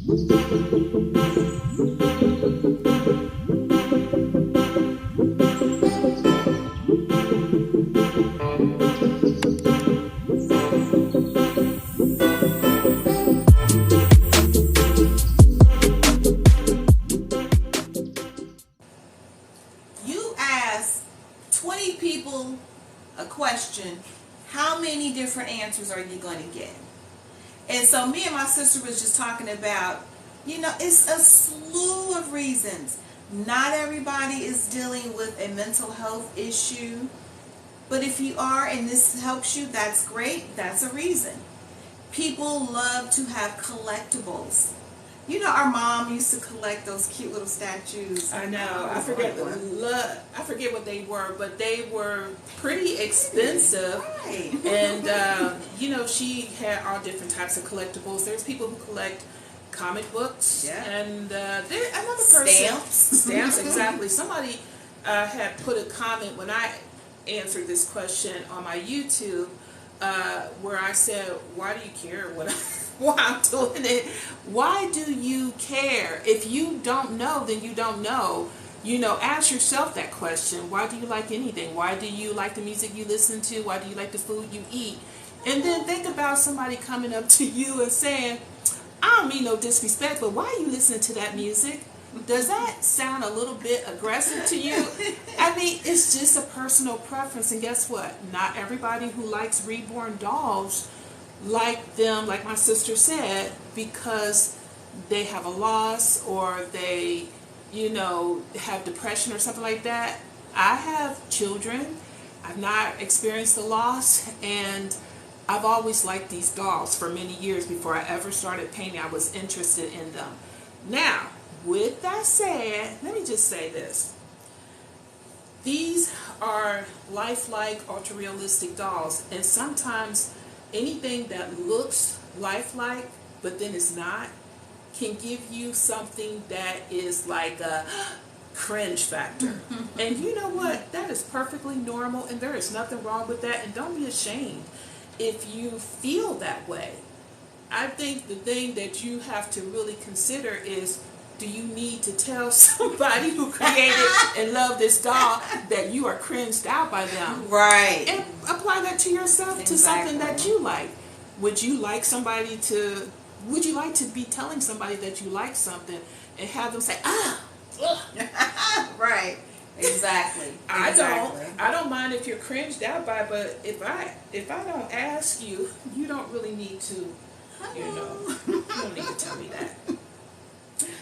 You ask 20 people a question, how many different answers are you going to get? And so me and my sister was just talking about, it's a slew of reasons. Not everybody is dealing with a mental health issue, but if you are and this helps you, that's great. That's a reason. People love to have collectibles. Our mom used to collect those cute little statues. I know. I forget what they were, but they were pretty expensive. Right. And she had all different types of collectibles. There's people who collect comic books. Yeah. And there's another person. Stamps, exactly. Somebody had put a comment when I answered this question on my YouTube, where I said, "Why do you care why I'm doing it? Why do you care? If you don't know, then you don't know. Ask yourself that question. Why do you like anything? Why do you like the music you listen to? Why do you like the food you eat? And then think about somebody coming up to you and saying, I don't mean no disrespect, but why are you listening to that music? Does that sound a little bit aggressive to you? I mean, it's just a personal preference. And guess what? Not everybody who likes Reborn dolls like them, like my sister said, because they have a loss or they, have depression or something like that. I have children. I've not experienced the loss, and I've always liked these dolls for many years. Before I ever started painting, I was interested in them. Now, with that said, let me just say this. These are lifelike, ultra-realistic dolls, and sometimes anything that looks lifelike but then is not can give you something that is like a cringe factor. And you know what? That is perfectly normal, and there is nothing wrong with that, and don't be ashamed if you feel that way. I think the thing that you have to really consider is, do you need to tell somebody who created and loved this doll that you are cringed out by them? Right. And apply that to yourself, to something that you like. Would you like to be telling somebody that you like something and have them say, Right. Exactly. I don't mind if you're cringed out by it, but if I don't ask you, you don't really need to, you don't need to tell me that.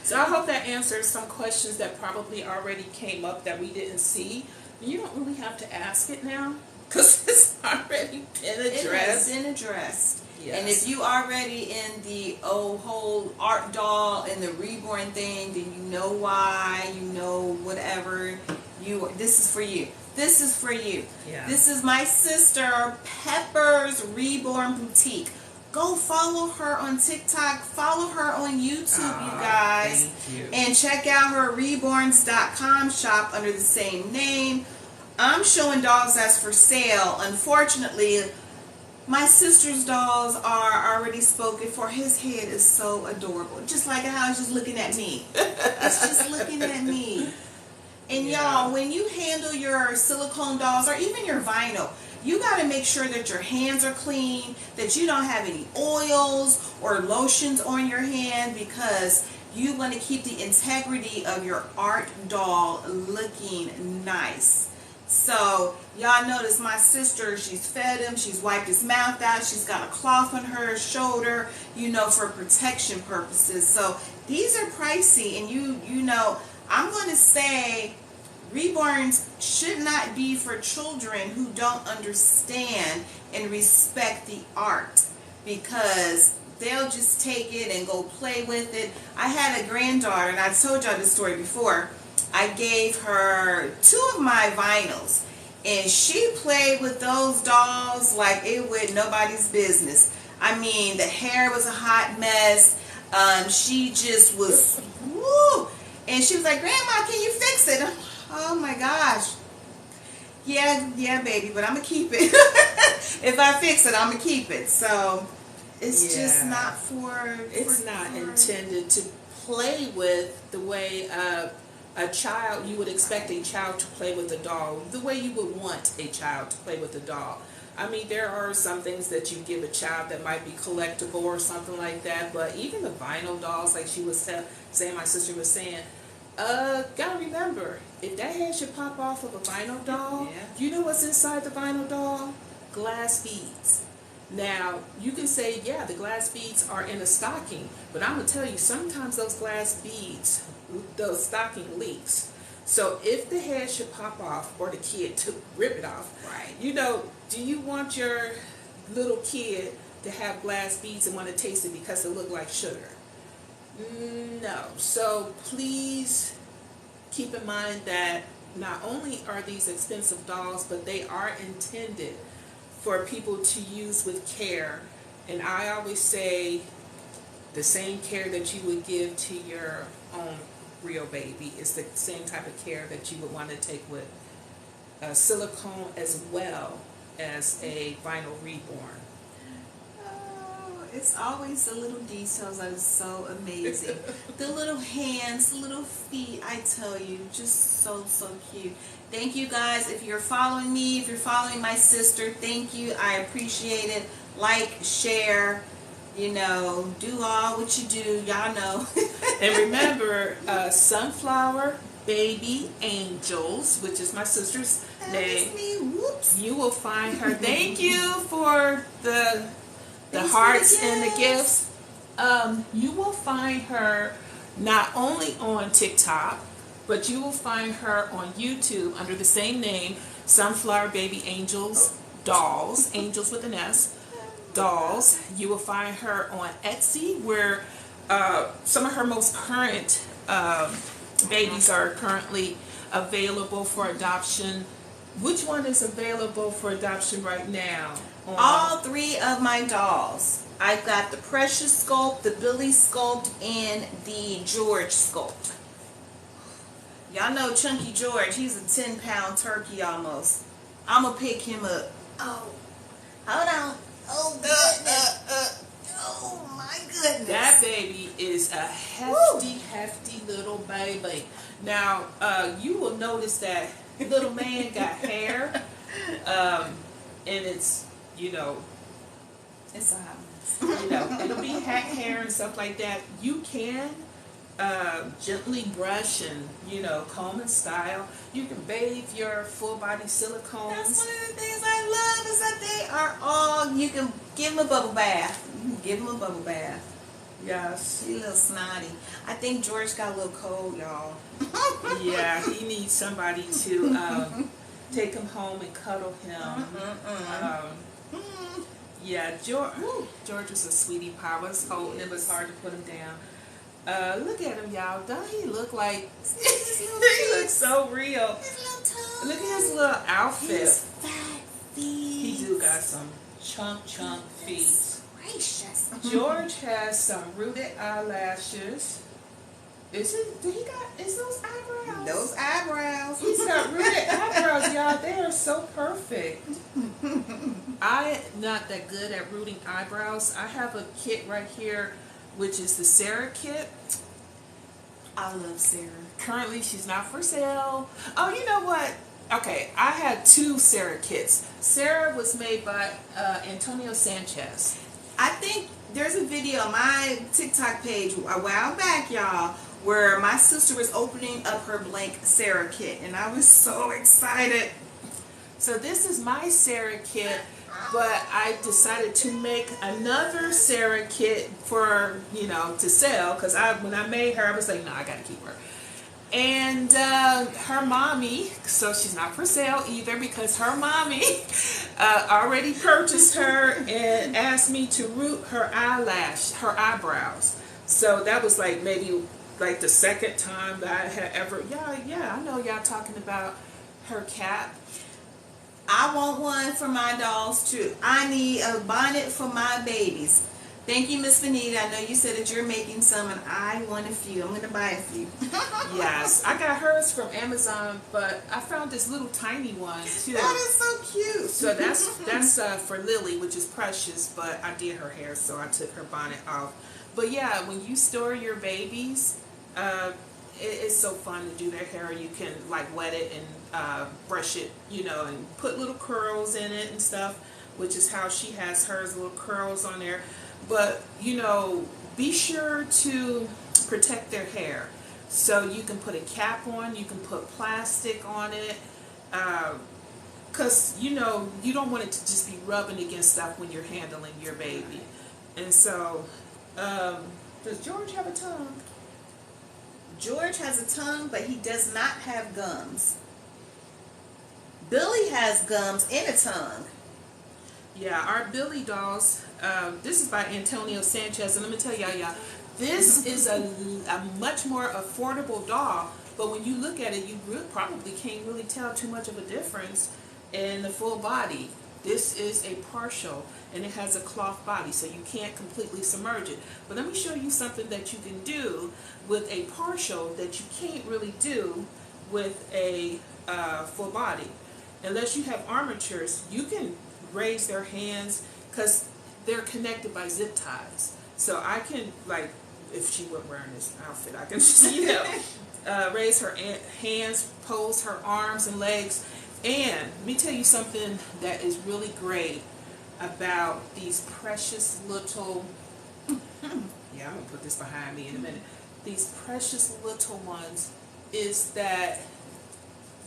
So I hope that answers some questions that probably already came up that we didn't see. You don't really have to ask it now because it's already been addressed. It has been addressed. Yes. And if you already in the whole art doll and the Reborn thing, then you know why, whatever. This is for you. This is for you. Yeah. This is my sister Pepper's Reborn Boutique. Go follow her on TikTok. Follow her on YouTube, you guys. Thank you. And check out her reborns.com shop under the same name. I'm showing dolls that's for sale. Unfortunately, my sister's dolls are already spoken for. His head is so adorable. Just like how it's just looking at me. It's just looking at me. And y'all, when you handle your silicone dolls or even your vinyl, you got to make sure that your hands are clean, that you don't have any oils or lotions on your hand, because you want to keep the integrity of your art doll looking nice. So y'all notice my sister, she's fed him, she's wiped his mouth out, she's got a cloth on her shoulder, for protection purposes. So these are pricey, and I'm going to say Reborns should not be for children who don't understand and respect the art, because they'll just take it and go play with it. I had a granddaughter, and I told y'all this story before. I gave her 2 of my vinyls, and she played with those dolls like it was nobody's business. I mean, the hair was a hot mess. She just was, woo! And she was like, "Grandma, can you fix it?" Oh my gosh. Yeah, baby, but I'm going to keep it. If I fix it, I'm going to keep it. So It's just not for. It's not intended to play with the way a child, you would expect a child to play with a doll, the way you would want a child to play with a doll. I mean, there are some things that you give a child that might be collectible or something like that, but even the vinyl dolls, like she was saying, my sister was saying, gotta remember, if that head should pop off of a vinyl doll, you know what's inside the vinyl doll? Glass beads. Now, you can say, yeah, the glass beads are in a stocking, but I'm going to tell you, sometimes those glass beads, the stocking leaks. So if the head should pop off, or the kid to rip it off, right? You know, do you want your little kid to have glass beads and want to taste it because they look like sugar? No. So please keep in mind that not only are these expensive dolls, but they are intended for people to use with care. And I always say the same care that you would give to your own real baby is the same type of care that you would want to take with silicone as well as a vinyl Reborn. Oh, it's always the little details that is so amazing. The little hands, the little feet, I tell you, just so cute. Thank you guys. If you're following me, if you're following my sister, thank you. I appreciate it. Like, share, you know, do all what you do. Y'all know. And remember, Sunflower Baby Angels, which is my sister's name. That is me. Whoops. You will find her. Thank you for the hearts and the gifts. You will find her not only on TikTok, but you will find her on YouTube under the same name, Sunflower Baby Angels Dolls, Angels with an S, Dolls. You will find her on Etsy, where some of her most current babies are currently available for adoption. Which one is available for adoption right now? All three of my dolls. I've got the Precious sculpt, the Billy sculpt, and the George sculpt. Y'all know Chunky George. He's a 10-pound turkey almost. I'm going to pick him up. Oh, hold on. Oh, goodness. Oh, my goodness. That baby is a hefty little baby. Now, you will notice that little man got hair, and it's, you know, it's a hot you know, it'll be hair and stuff like that. You can gently brush and, you know, comb and style. You can bathe your full body silicones. That's one of the things I love, is that they are all, you can give them a bubble bath. You can give them a bubble bath. Yes. He's a little snotty. I think George got a little cold, y'all. Yeah, he needs somebody to take him home and cuddle him. Yeah, George was a sweetie pie. I was holding him. It was hard to put him down. Look at him, y'all. Don't he look like... he looks so real. Look at his little outfit. His fat feet. He do got some chunk feet. Gracious. George has some rooted eyelashes. Is those eyebrows? Those eyebrows. He's got rooted eyebrows, y'all. They are so perfect. I'm not that good at rooting eyebrows. I have a kit right here, which is the Sarah kit. I love Sarah. Currently, she's not for sale. Oh, you know what? Okay, I had two Sarah kits. Sarah was made by Antonio Sanchez. I think there's a video on my TikTok page a while back, y'all, where my sister was opening up her blank Sarah kit, and I was so excited. So this is my Sarah kit, but I decided to make another Sarah kit for, you know, to sell, because when I made her, I was like, no, I gotta keep her. And her mommy, so she's not for sale either, because her mommy already purchased her and asked me to root her eyebrows. So that was like maybe like the second time that I had ever, yeah, I know y'all talking about her cap. I want one for my dolls too. I need a bonnet for my babies. Thank you, Miss Benita. I know you said that you're making some, and I want a few. I'm going to buy a few. Yes, I got hers from Amazon, but I found this little tiny one too. That is so cute. So that's for Lily, which is Precious, but I did her hair, so I took her bonnet off. But yeah, when you store your babies, it's so fun to do their hair. You can like wet it and brush it, you know, and put little curls in it and stuff, which is how she has hers, little curls on there. But, you know, be sure to protect their hair. So you can put a cap on, you can put plastic on it, because, you know, you don't want it to just be rubbing against stuff when you're handling your baby. And so, does George have a tongue? George has a tongue, but he does not have gums. Billy has gums and a tongue. Yeah, our Billy dolls, this is by Antonio Sanchez, and let me tell y'all, this is a much more affordable doll, but when you look at it, you probably can't really tell too much of a difference in the full body. This is a partial, and it has a cloth body, so you can't completely submerge it. But let me show you something that you can do with a partial that you can't really do with a full body. Unless you have armatures, you can raise their hands because they're connected by zip ties. So I can, like, if she wasn't wearing this outfit, I can just, you know, raise her hands, pose her arms and legs. And let me tell you something that is really great about these precious little, yeah, I'm going to put this behind me in a minute. These precious little ones is that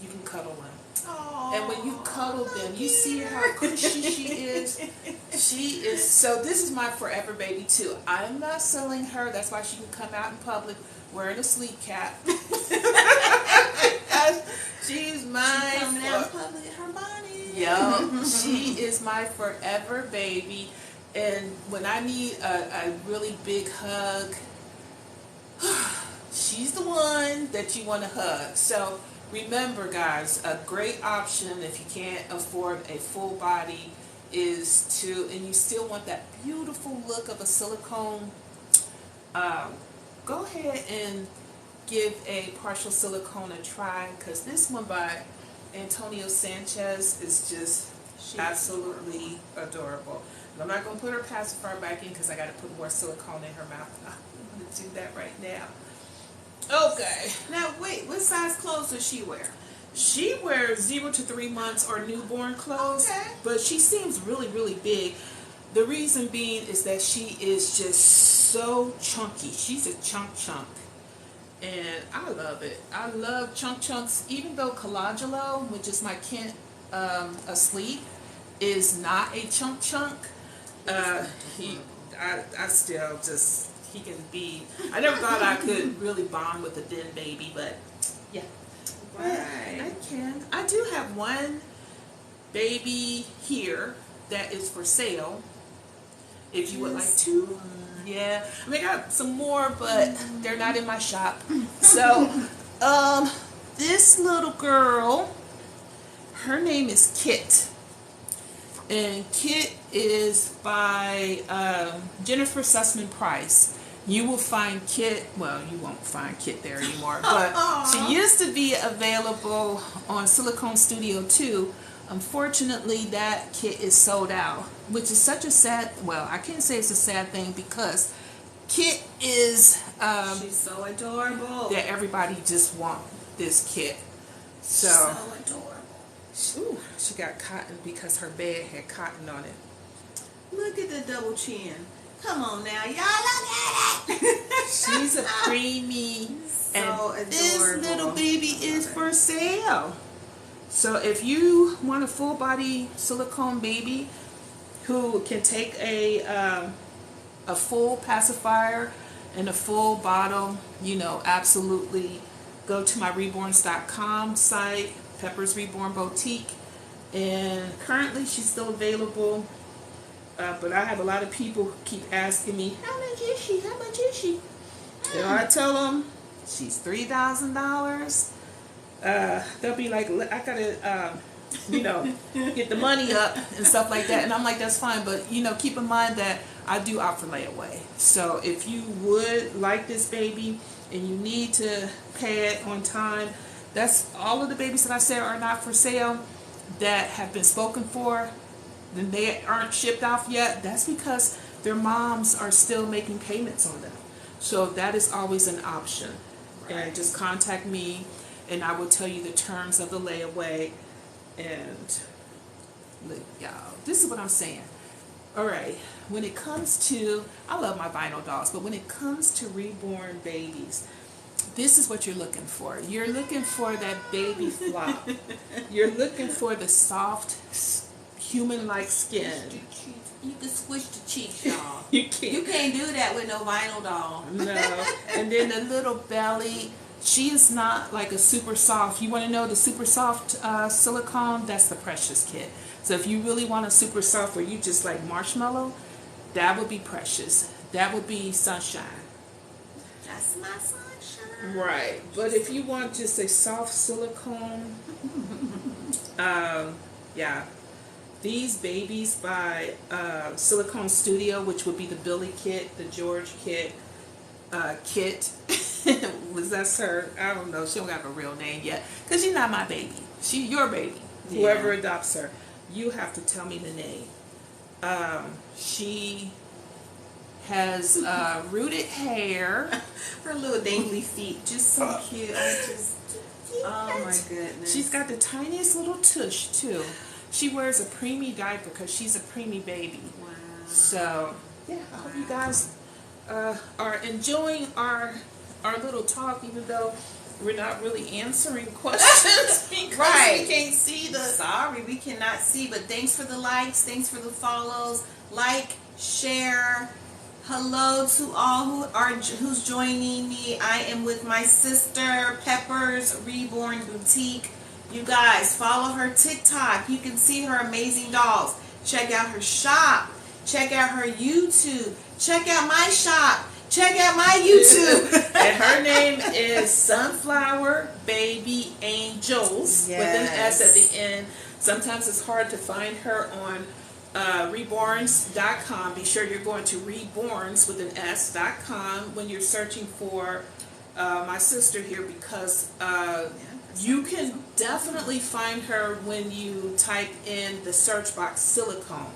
you can cuddle them. Aww, and when you cuddle them, you see how cushy she is. She is, so this is my forever baby too. I'm not selling her. That's why she can come out in public wearing a sleep cap. She's mine. She's coming out in public in her body. Yo, she is my forever baby. And when I need a really big hug, she's the one that you want to hug. So remember, guys, a great option if you can't afford a full body is to, and you still want that beautiful look of a silicone, go ahead and give a partial silicone a try, because this one by Antonio Sanchez is just absolutely adorable. And I'm not going to put her pacifier back in because I got to put more silicone in her mouth. I'm going to do that right now. Okay. Now wait, what size clothes does she wear? She wears 0 to 3 months or newborn clothes, Okay. but she seems really, really big. The reason being is that she is just so chunky. She's a chunk. And I love it. I love chunks, even though Colangelo, which is my Kent asleep, is not a chunk. I still just, he can be, I never thought I could really bond with a thin baby, but yeah. Right. I can. I do have one baby here that is for sale. If you would like to. Yeah. I mean, I got some more, but they're not in my shop. So, this little girl, her name is Kit. And Kit is by Jennifer Sussman Price. You will find Kit, well, you won't find Kit there anymore, but she used to be available on Silicone Studio 2. Unfortunately, that kit is sold out, which is such a sad, well, I can't say it's a sad thing because Kit is, she's so adorable. that everybody just want this kit. So adorable. Ooh, she got cotton because her bed had cotton on it. Look at the double chin. Come on now, y'all, look at it. She's a preemie, So and adorable. this little baby is for sale. So if you want a full body silicone baby who can take a full pacifier and a full bottle, you know, absolutely go to my reborns.com site, Pepper's Reborn Boutique, and currently she's still available. But I have a lot of people who keep asking me, how much is she? How much is she? You know, I tell them she's $3,000. They'll be like, I gotta, you know, get the money up and stuff like that. And I'm like, that's fine. But, you know, keep in mind that I do opt for layaway. So if you would like this baby and you need to pay it on time, that's all of the babies that I say are not for sale that have been spoken for, then they aren't shipped off yet. That's because their moms are still making payments on them. So that is always an option. And just contact me and I will tell you the terms of the layaway. And look, y'all, this is what I'm saying. All right, when it comes to, I love my vinyl dolls, but when it comes to reborn babies, this is what you're looking for. You're looking for that baby flop. You're looking for the soft, human-like skin. You can squish the cheeks, y'all. You can't do that with no vinyl doll. No. And then the little belly, she is not like a super soft. You want to know the super soft silicone? That's the Precious kit. So if you really want a super soft where you just like marshmallow, that would be Precious. That would be Sunshine. That's my sunshine. Right. But if you want just a soft silicone, yeah. These babies by Silicone Studio, which would be the Billy kit, the George kit, was that her? I don't know. She don't have a real name yet. Because she's not my baby. She's your baby. Yeah. Whoever adopts her. You have to tell me the name. She has rooted hair. Her little dangly feet. Just so cute. Oh my goodness. She's got the tiniest little tush too. She wears a preemie diaper because she's a preemie baby. Wow. So, yeah, I hope you guys are enjoying our little talk, even though we're not really answering questions because we can't see the... Sorry, we cannot see, but thanks for the likes, thanks for the follows. Like, share. Hello to all who's joining me. I am with my sister, Pepper's Reborn Boutique. You guys, follow her TikTok. You can see her amazing dolls. Check out her shop. Check out her YouTube. Check out my shop. Check out my YouTube. And her name is Sunflower Baby Angels, with an S at the end. Sometimes it's hard to find her on reborns.com. Be sure you're going to reborns with an S.com when you're searching for my sister here, because you can definitely find her when you type in the search box silicone,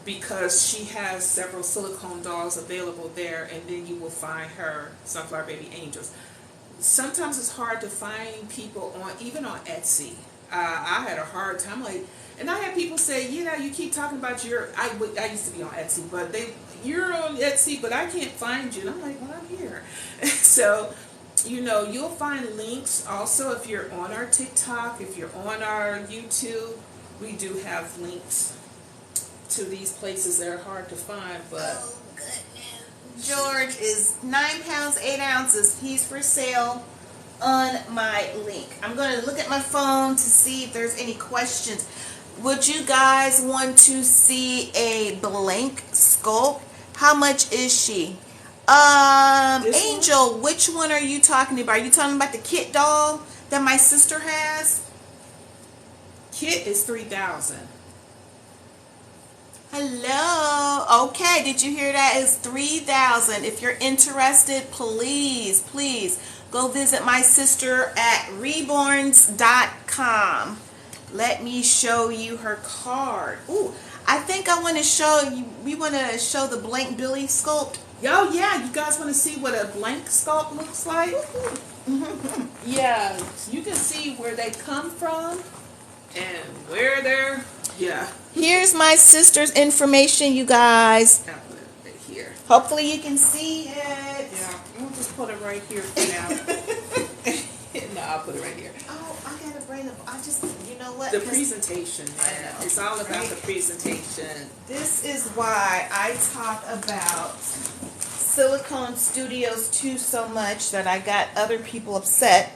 because she has several silicone dolls available there, and then you will find her Sunflower Baby Angels. Sometimes it's hard to find people even on Etsy. I had a hard time, and I had people say, you keep talking about I used to be on Etsy, but you're on Etsy, but I can't find you. And I'm like, well, I'm here. So, you'll find links also if you're on our TikTok, if you're on our YouTube. We do have links to these places that are hard to find, but... Oh, goodness. George is 9 pounds, 8 ounces. He's for sale on my link. I'm going to look at my phone to see if there's any questions. Would you guys want to see a blank sculpt? How much is she? Angel, which one are you talking about? Are you talking about the kit doll that my sister has? Kit is $3,000. Hello. Okay, did you hear that? It's $3,000. If you're interested, please go visit my sister at reborns.com. Let me show you her card. Ooh, I think I want to show you. We want to show the blank Billy sculpt. Oh yeah, you guys want to see what a blank sculpt looks like? Yeah, you can see where they come from and where they're. Yeah. Here's my sister's information, you guys. I'll put it right here. Hopefully you can see it. Yeah, we'll just put it right here for now. No, I'll put it right here. Oh, I gotta bring up. You know what? The presentation. Yeah. It's all about the presentation. This is why I talk about Silicone Studios too so much that I got other people upset.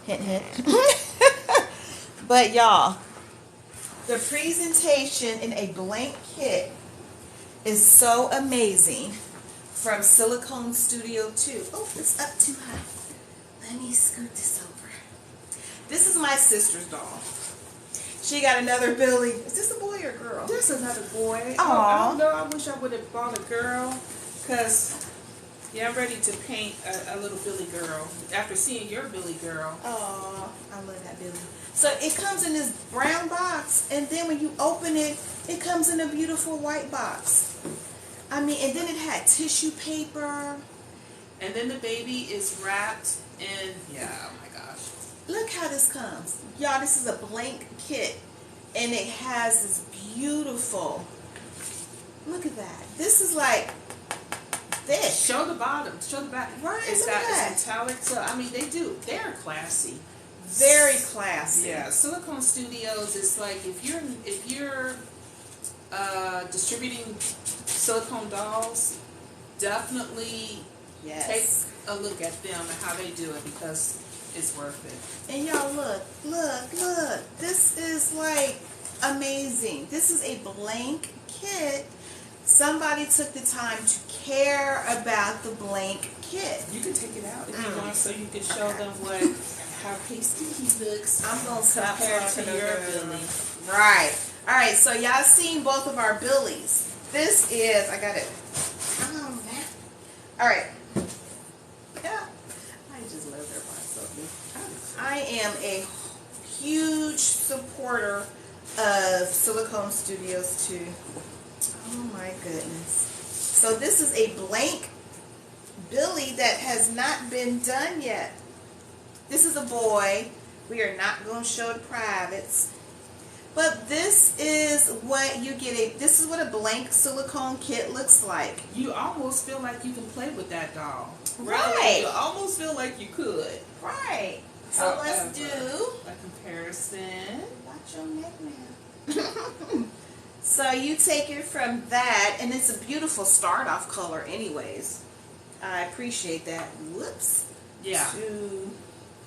Hint, hint. But y'all, the presentation in a blank kit is so amazing from Silicone Studio 2. Oh, it's up too high. Let me scoot this over. This is my sister's doll. She got another Billy. Is this a boy or a girl? This is another boy. Aw. I don't know. I wish I would have bought a girl, because yeah, I'm ready to paint a little Billy girl after seeing your Billy girl. Oh, I love that Billy. So it comes in this brown box, and then when you open it, it comes in a beautiful white box. I mean, and then it had tissue paper. And then the baby is wrapped in, yeah, oh my gosh. Look how this comes. Y'all, this is a blank kit, and it has this beautiful, look at that. This is like this. Show the bottom, show the back. Right, It's look got at that. it's metallic, so I mean they're classy. Very classy. Yeah, Silicone Studios is like if you're distributing silicone dolls, definitely Yes. take a look at them and how they do it, because it's worth it. And y'all look. This is like amazing. This is a blank kit. Somebody took the time to care about the blank kit. You can take it out if you want, so you can show them how pasty he looks. I'm gonna stop compared to talking your about it. Billy. Right. All right. So y'all seen both of our Billies. This is. I got it. Come on, man. All right. Yeah. I just love their box so good. I am a huge supporter of Silicone Studios too. Oh my goodness. So this is a blank Billy that has not been done yet. This is a boy. We are not going to show the privates. But this is what you get. This is what a blank silicone kit looks like. You almost feel like you can play with that doll. Right. Really, you almost feel like you could. Right. So let's do a comparison. watch your neck now. So you take it from that, and it's a beautiful start off color anyways. I appreciate that. Whoops. Yeah. To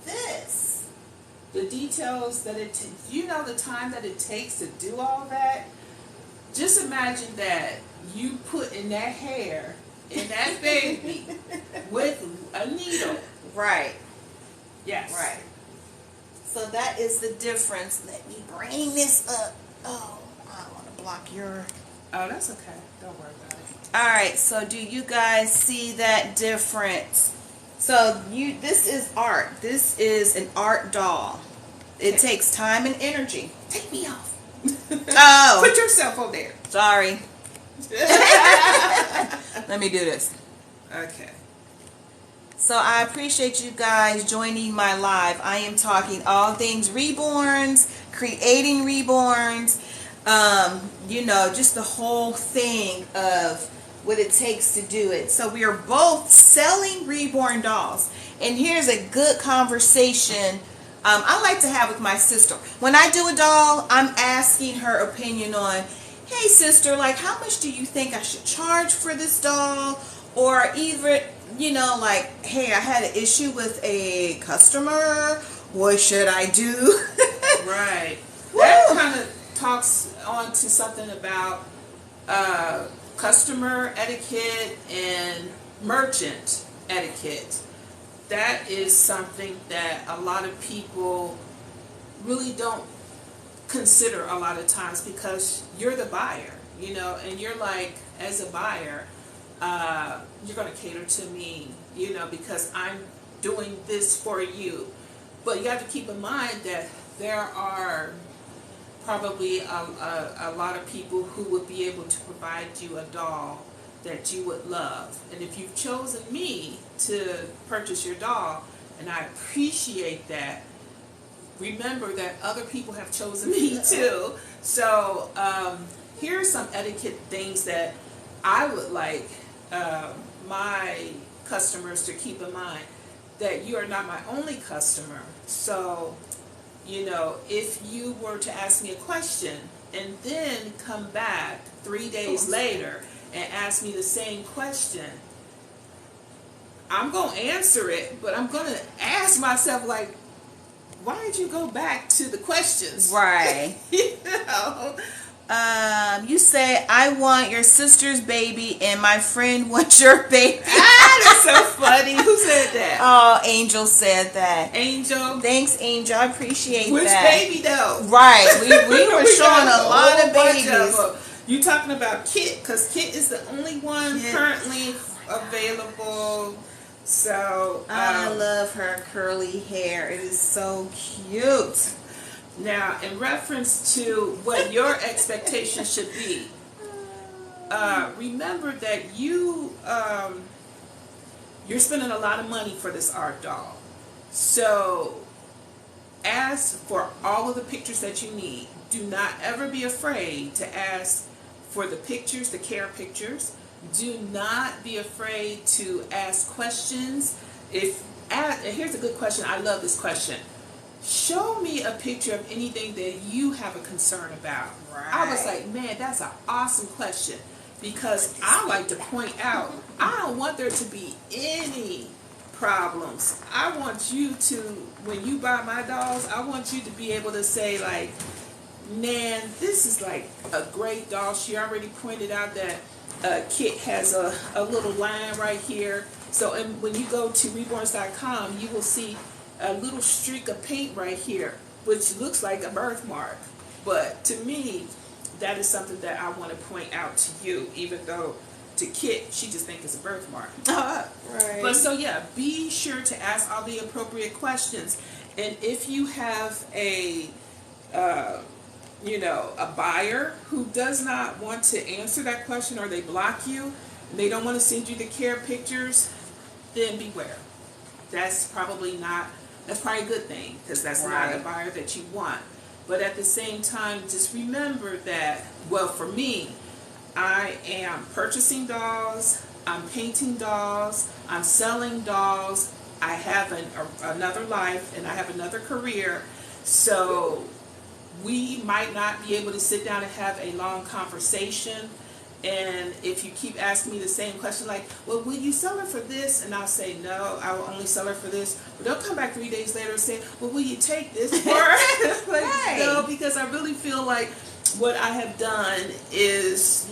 this. The details that you know the time that it takes to do all that. Just imagine that you put in that hair in that baby with a needle. Right. Yes. Right. So that is the difference. Let me bring this up. Oh, I want to block your... Oh, that's okay. Don't worry about it. Alright, so do you guys see that difference? So this is art. This is an art doll. It takes time and energy. Take me off. Oh. Put yourself on there. Sorry. Let me do this. Okay. So I appreciate you guys joining my live. I am talking all things Reborns, creating Reborns, you know, just the whole thing of what it takes to do it. So we are both selling Reborn dolls. And here's a good conversation I like to have with my sister. When I do a doll, I'm asking her opinion on, hey sister, like how much do you think I should charge for this doll? Or even, you know, like, hey, I had an issue with a customer. What should I do? Right. That kind of talks on to something about customer etiquette and merchant etiquette. That is something that a lot of people really don't consider a lot of times, because you're the buyer, you know, and you're like, as a buyer, you're going to cater to me, you know, because I'm doing this for you. But you have to keep in mind that there are probably a lot of people who would be able to provide you a doll that you would love. And if you've chosen me to purchase your doll, and I appreciate that, remember that other people have chosen me too. So here are some etiquette things that I would like my customers to keep in mind. That you are not my only customer. So, you know, if you were to ask me a question and then come back 3 days later and ask me the same question, I'm going to answer it, but I'm going to ask myself, like, why did you go back to the questions? Right. You know? You say, I want your sister's baby and my friend wants your baby. That's so funny. Who said that? Oh, Angel said that. Angel? Thanks, Angel. I appreciate Which that. baby, though? Right. We were showing a lot of bunch babies. of 'em. You talking about Kit, because Kit is the only one currently available. So I love her curly hair. It is so cute. now, in reference to what your expectation should be, remember that you're spending a lot of money for this art doll. So ask for all of the pictures that you need. Do not ever be afraid to ask for the pictures, the care pictures. Do not be afraid to ask questions. Here's a good question. I love this question. Show me a picture of anything that you have a concern about. Right. I was like, man, that's an awesome question, because I like to point out, I don't want there to be any problems. I want you to, when you buy my dolls, I want you to be able to say, like, man, this is like a great doll. She already pointed out that Kit has a little line right here. So when you go to Reborns.com, you will see a little streak of paint right here, which looks like a birthmark. But to me, that is something that I want to point out to you, even though to Kit, she just thinks it's a birthmark. Right. But so yeah, be sure to ask all the appropriate questions. And if you have a buyer who does not want to answer that question, or they block you, and they don't want to send you the care pictures, then beware. That's probably a good thing, because that's not a buyer that you want. But at the same time, just remember that, well, for me, I am purchasing dolls, I'm painting dolls, I'm selling dolls, I have another life, and I have another career. So we might not be able to sit down and have a long conversation. And if you keep asking me the same question, like, well, will you sell her for this? And I'll say, no, I will only sell her for this. But they'll come back 3 days later and say, well, will you take this for her? Like, Right. No, because I really feel like what I have done is,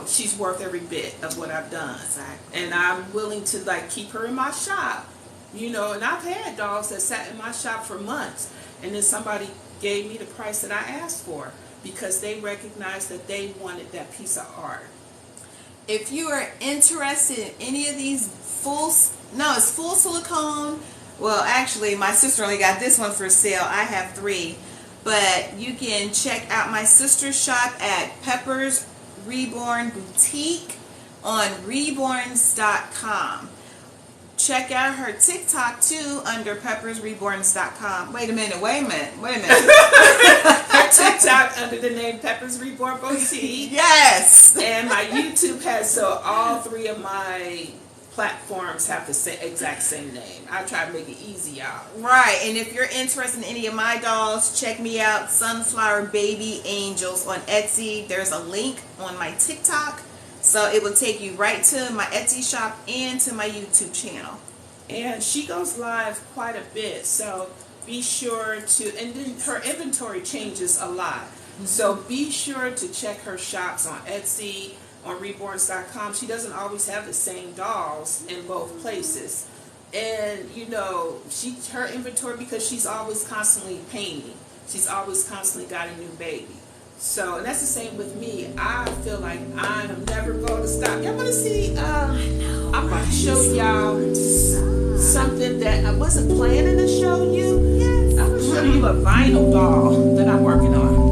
she's worth every bit of what I've done. Exactly. And I'm willing to, like, keep her in my shop. And I've had dolls that sat in my shop for months, and then somebody gave me the price that I asked for, because they recognized that they wanted that piece of art. If you are interested in any of these it's full silicone. Well, actually, my sister only got this one for sale. I have 3. But you can check out my sister's shop at Pepper's Reborn Boutique on Reborns.com. Check out her TikTok too under peppersreborns.com. Wait a minute. Her TikTok under the name Pepper's Reborn Boutique. Yes. And my YouTube has, so all 3 of my platforms have the exact same name. I try to make it easy, y'all. Right. And if you're interested in any of my dolls, check me out, Sunflower Baby Angels on Etsy. There's a link on my TikTok. So it will take you right to my Etsy shop and to my YouTube channel. And she goes live quite a bit, so be sure to, and then her inventory changes a lot. Mm-hmm. So be sure to check her shops on Etsy, on Reborns.com. She doesn't always have the same dolls in both places. And, her inventory, because she's always constantly painting. She's always constantly got a new baby. So, and that's the same with me. I feel like I'm never going to stop. Y'all want to see? I'm going to show y'all something that I wasn't planning to show you. Yes. I'm going to show you a vinyl doll that I'm working on.